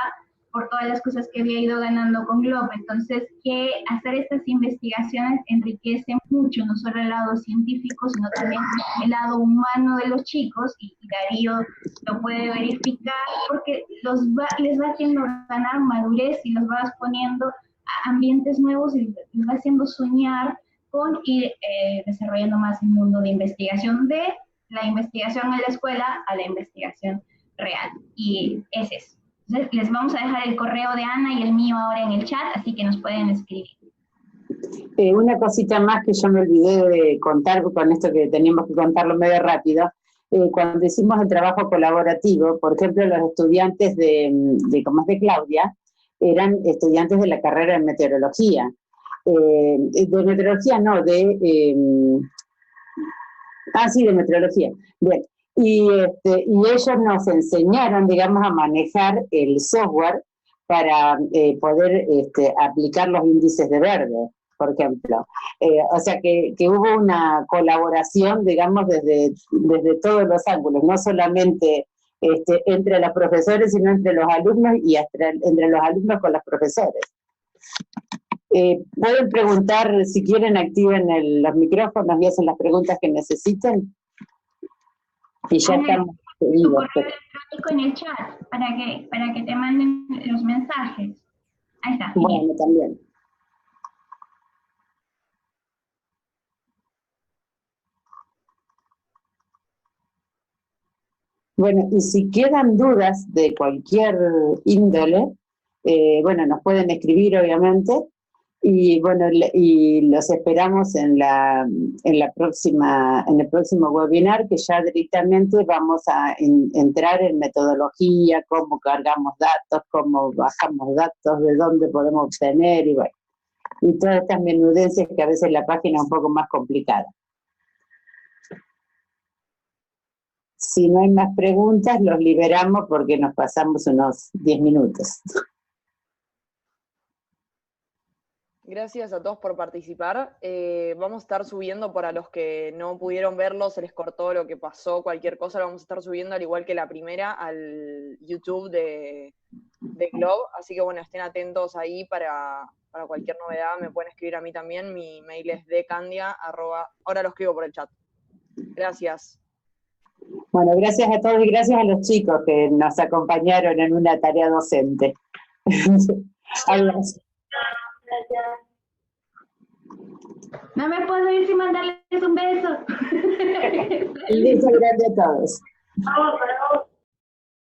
por todas las cosas que había ido ganando con Globe. Entonces, que hacer estas investigaciones enriquece mucho, no solo el lado científico, sino también el lado humano de los chicos, y Darío lo puede verificar, porque les va haciendo ganar madurez y los vas poniendo a ambientes nuevos y les va haciendo soñar con ir desarrollando más el mundo de investigación, de la investigación en la escuela a la investigación real. Y es eso. Entonces, les vamos a dejar el correo de Ana y el mío ahora en el chat, así que nos pueden escribir. Una cosita más que yo me olvidé de contar con esto que teníamos que contarlo medio rápido. Cuando hicimos el trabajo colaborativo, por ejemplo, los estudiantes como es de Claudia, eran estudiantes de la carrera de meteorología. De meteorología no, de meteorología. Bien. Y ellos nos enseñaron, digamos, a manejar el software para poder aplicar los índices de verde, por ejemplo. O sea que hubo una colaboración, digamos, desde todos los ángulos, no solamente entre los profesores, sino entre los alumnos y hasta entre los alumnos con los profesores. Pueden preguntar, si quieren, activen los micrófonos y hacen las preguntas que necesiten. Y ya estamos tu correo electrónico en el chat para que te manden los mensajes. Ahí está. Bueno, también. Bueno, y si quedan dudas de cualquier índole, bueno, nos pueden escribir, obviamente, y bueno, y los esperamos en el próximo webinar, que ya directamente vamos a entrar en metodología, cómo cargamos datos, cómo bajamos datos, de dónde podemos obtener, y bueno, y todas estas menudencias que a veces la página es un poco más complicada. Si no hay más preguntas, los liberamos porque nos pasamos unos 10 minutos. Gracias a todos por participar. Vamos a estar subiendo, para los que no pudieron verlo, se les cortó lo que pasó, cualquier cosa, lo vamos a estar subiendo al igual que la primera al YouTube de Globe. Así que bueno, estén atentos ahí para cualquier novedad. Me pueden escribir a mí también. Mi mail es decandia@, ahora lo escribo por el chat. Gracias. Bueno, gracias a todos y gracias a los chicos que nos acompañaron en una tarea docente. Adiós. Gracias. No me puedo ir sin mandarles un beso. Un beso grande a todos. Vamos, para vos.